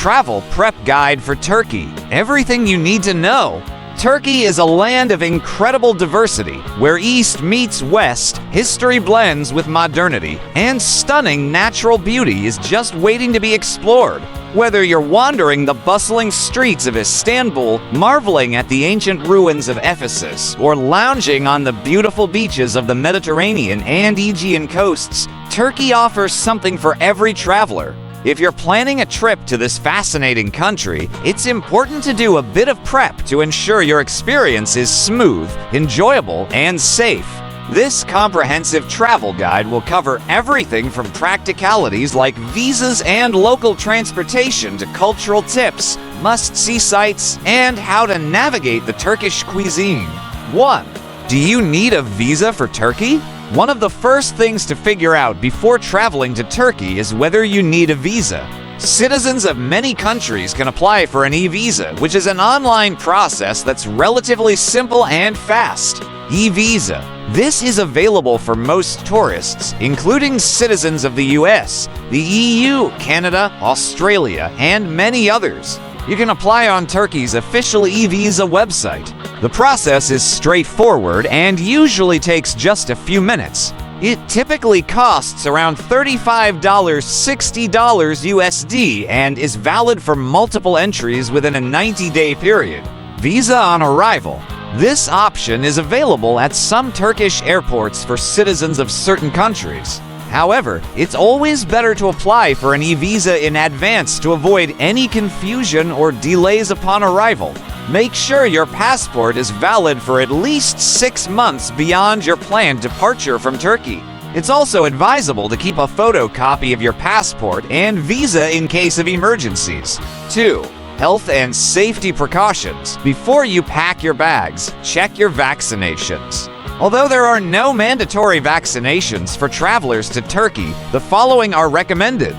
Travel Prep Guide for Turkey. Everything you need to know. Turkey is a land of incredible diversity, where East meets West, history blends with modernity, and stunning natural beauty is just waiting to be explored. Whether you're wandering the bustling streets of Istanbul, marveling at the ancient ruins of Ephesus, or lounging on the beautiful beaches of the Mediterranean and Aegean coasts, Turkey offers something for every traveler. If you're planning a trip to this fascinating country, it's important to do a bit of prep to ensure your experience is smooth, enjoyable, and safe. This comprehensive travel guide will cover everything from practicalities like visas and local transportation to cultural tips, must-see sites, and how to navigate the Turkish cuisine. 1. Do you need a visa for Turkey? One of the first things to figure out before traveling to Turkey is whether you need a visa. Citizens of many countries can apply for an e-visa, which is an online process that's relatively simple and fast. E-visa. This is available for most tourists, including citizens of the US, the EU, Canada, Australia, and many others. You can apply on Turkey's official e-visa website. The process is straightforward and usually takes just a few minutes. It typically costs around $35, $60 USD and is valid for multiple entries within a 90-day period. Visa on arrival. This option is available at some Turkish airports for citizens of certain countries. However, it's always better to apply for an e-visa in advance to avoid any confusion or delays upon arrival. Make sure your passport is valid for at least 6 months beyond your planned departure from Turkey. It's also advisable to keep a photocopy of your passport and visa in case of emergencies. 2. Health and safety precautions. Before you pack your bags, check your vaccinations. Although there are no mandatory vaccinations for travelers to Turkey, the following are recommended.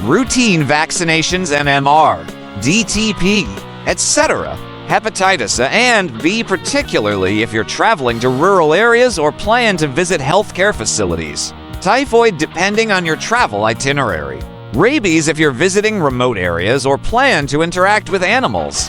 Routine vaccinations and MR, DTP, etc. Hepatitis A and B, particularly if you're traveling to rural areas or plan to visit healthcare facilities. Typhoid depending on your travel itinerary. Rabies if you're visiting remote areas or plan to interact with animals.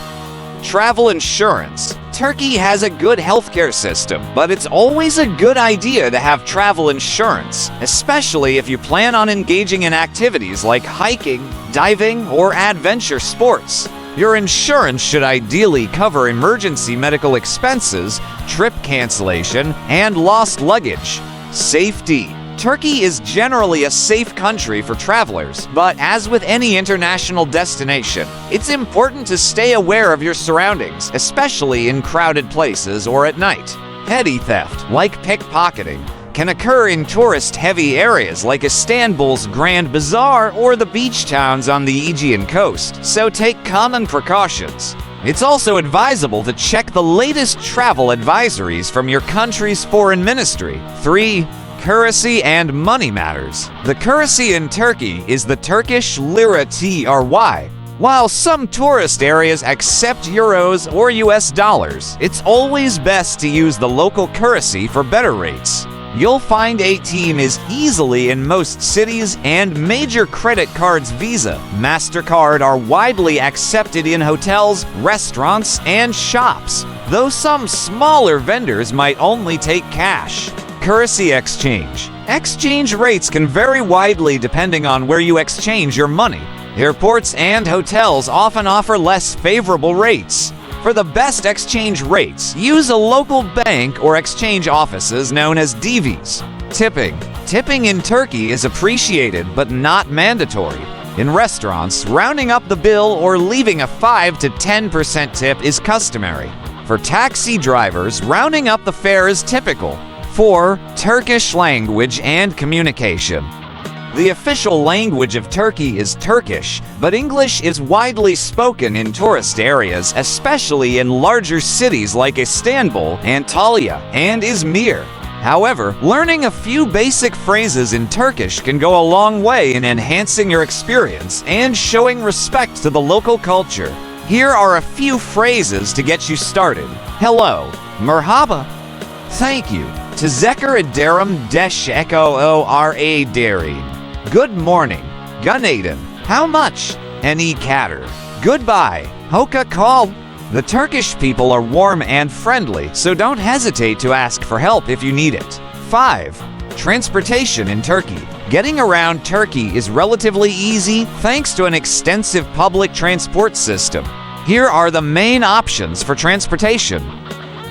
Travel insurance. Turkey has a good healthcare system, but it's always a good idea to have travel insurance, especially if you plan on engaging in activities like hiking, diving, or adventure sports. Your insurance should ideally cover emergency medical expenses, trip cancellation, and lost luggage. Safety. Turkey is generally a safe country for travelers, but as with any international destination, it's important to stay aware of your surroundings, especially in crowded places or at night. Petty theft, like pickpocketing, can occur in tourist-heavy areas like Istanbul's Grand Bazaar or the beach towns on the Aegean coast, so take common precautions. It's also advisable to check the latest travel advisories from your country's foreign ministry. 3. Currency and money matters. The currency in Turkey is the Turkish lira TRY. While some tourist areas accept euros or US dollars, it's always best to use the local currency for better rates. You'll find 18 is easily in most cities, and major credit cards Visa, MasterCard are widely accepted in hotels, restaurants, and shops, though some smaller vendors might only take cash. Currency exchange. Exchange rates can vary widely depending on where you exchange your money. Airports and hotels often offer less favorable rates. For the best exchange rates, use a local bank or exchange offices known as divs. Tipping. Tipping in Turkey is appreciated but not mandatory. In restaurants, rounding up the bill or leaving a 5 to 10% tip is customary. For taxi drivers, rounding up the fare is typical. 4. Turkish language and communication. The official language of Turkey is Turkish, but English is widely spoken in tourist areas, especially in larger cities like Istanbul, Antalya, and Izmir. However, learning a few basic phrases in Turkish can go a long way in enhancing your experience and showing respect to the local culture. Here are a few phrases to get you started. Hello, merhaba. Thank you. Teşekkür ederim, deşekkür ederim. Good morning. Günaydın. How much? any cater. Goodbye, hoka kal. The Turkish people are warm and friendly, so don't hesitate to ask for help if you need it. 5. Transportation in Turkey. Getting around Turkey is relatively easy thanks to an extensive public transport system. Here are the main options for transportation.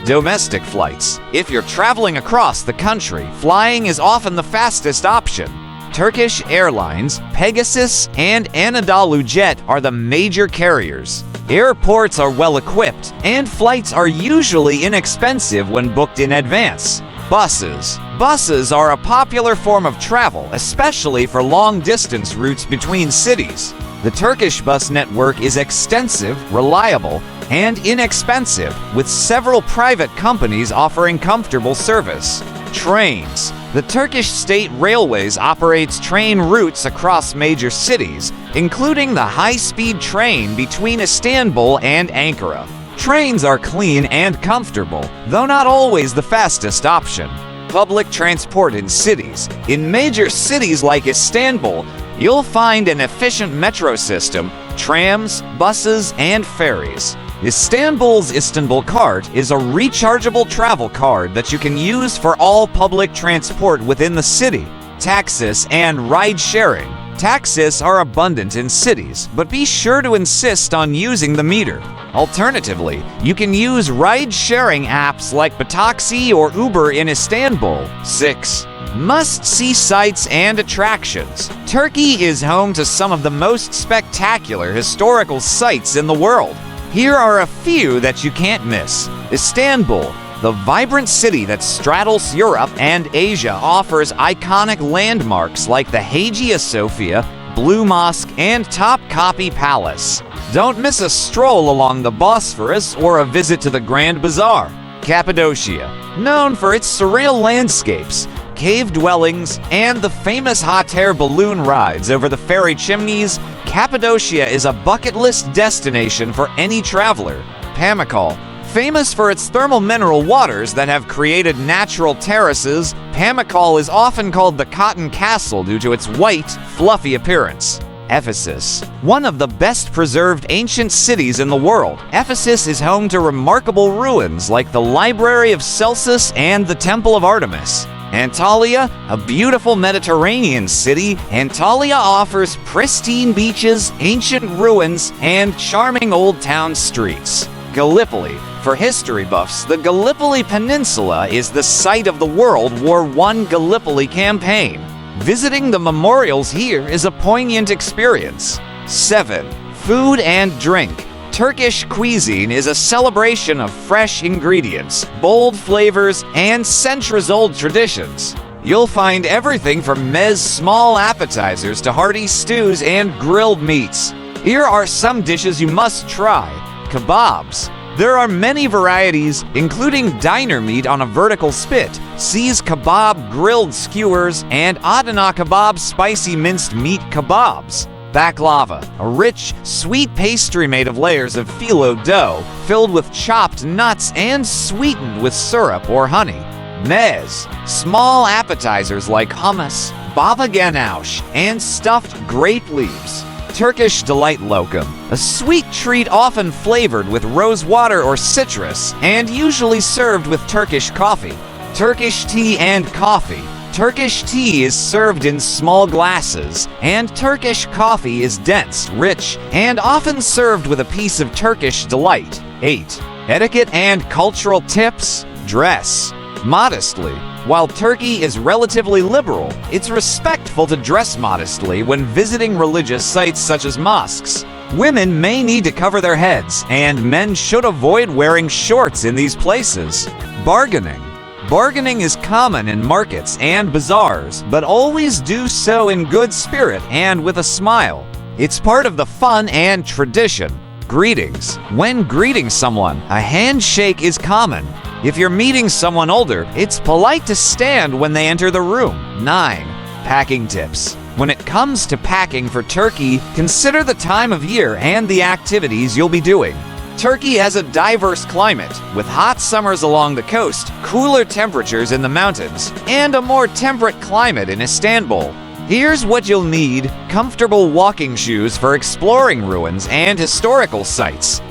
Domestic flights. If you're traveling across the country, flying is often the fastest option. Turkish Airlines, Pegasus, and Anadolu Jet are the major carriers. Airports are well equipped, and flights are usually inexpensive when booked in advance. Buses. Buses are a popular form of travel, especially for long-distance routes between cities. The Turkish bus network is extensive, reliable, and inexpensive, with several private companies offering comfortable service. Trains. The Turkish State Railways operates train routes across major cities, including the high-speed train between Istanbul and Ankara. Trains are clean and comfortable, though not always the fastest option. Public transport in cities. In major cities like Istanbul, you'll find an efficient metro system, trams, buses, and ferries. Istanbul's Istanbul card is a rechargeable travel card that you can use for all public transport within the city. Taxis and ride-sharing. Taxis are abundant in cities, but be sure to insist on using the meter. Alternatively, you can use ride-sharing apps like Bataksi or Uber in Istanbul. 6. Must-see sites and attractions. Turkey is home to some of the most spectacular historical sites in the world. Here are a few that you can't miss. Istanbul, the vibrant city that straddles Europe and Asia, offers iconic landmarks like the Hagia Sophia, Blue Mosque, and Topkapi Palace. Don't miss a stroll along the Bosphorus or a visit to the Grand Bazaar. Cappadocia, known for its surreal landscapes, cave dwellings, and the famous hot air balloon rides over the fairy chimneys, Cappadocia is a bucket list destination for any traveler. Pamukkale, famous for its thermal mineral waters that have created natural terraces, Pamukkale is often called the Cotton Castle due to its white, fluffy appearance. Ephesus, one of the best preserved ancient cities in the world. Ephesus is home to remarkable ruins like the Library of Celsus and the Temple of Artemis. Antalya, a beautiful Mediterranean city, Antalya offers pristine beaches, ancient ruins, and charming old town streets. Gallipoli. For history buffs, the Gallipoli Peninsula is the site of the World War I Gallipoli campaign. Visiting the memorials here is a poignant experience. 7. Food and drink. Turkish cuisine is a celebration of fresh ingredients, bold flavors, and centuries-old traditions. You'll find everything from meze small appetizers to hearty stews and grilled meats. Here are some dishes you must try. Kebabs. There are many varieties, including diner meat on a vertical spit, Seez kebab grilled skewers, and Adana kebab spicy minced meat kebabs. Baklava, a rich, sweet pastry made of layers of phyllo dough, filled with chopped nuts and sweetened with syrup or honey. Meze, small appetizers like hummus, baba ganoush, and stuffed grape leaves. Turkish Delight Lokum, a sweet treat often flavored with rose water or citrus, and usually served with Turkish coffee. Turkish tea and coffee. Turkish tea is served in small glasses, and Turkish coffee is dense, rich, and often served with a piece of Turkish delight. 8. Etiquette and cultural tips. Dress modestly. While Turkey is relatively liberal, it's respectful to dress modestly when visiting religious sites such as mosques. Women may need to cover their heads, and men should avoid wearing shorts in these places. Bargaining. Bargaining is common in markets and bazaars, but always do so in good spirit and with a smile. It's part of the fun and tradition. Greetings. When greeting someone, a handshake is common. If you're meeting someone older, it's polite to stand when they enter the room. 9. Packing tips. When it comes to packing for Turkey, consider the time of year and the activities you'll be doing. Turkey has a diverse climate, with hot summers along the coast, cooler temperatures in the mountains, and a more temperate climate in Istanbul. Here's what you'll need: comfortable walking shoes for exploring ruins and historical sites,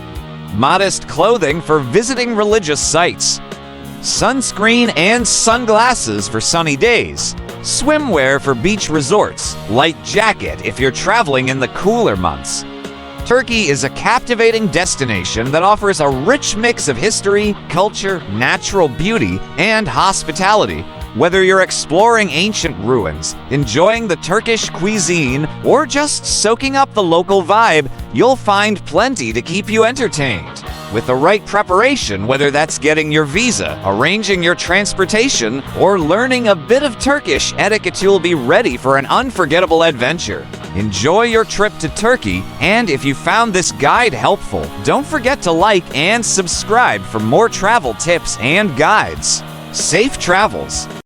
modest clothing for visiting religious sites, sunscreen and sunglasses for sunny days, swimwear for beach resorts, light jacket if you're traveling in the cooler months. Turkey is a captivating destination that offers a rich mix of history, culture, natural beauty, and hospitality. Whether you're exploring ancient ruins, enjoying the Turkish cuisine, or just soaking up the local vibe, you'll find plenty to keep you entertained. With the right preparation, whether that's getting your visa, arranging your transportation, or learning a bit of Turkish etiquette, you'll be ready for an unforgettable adventure. Enjoy your trip to Turkey, and if you found this guide helpful, don't forget to like and subscribe for more travel tips and guides. Safe travels!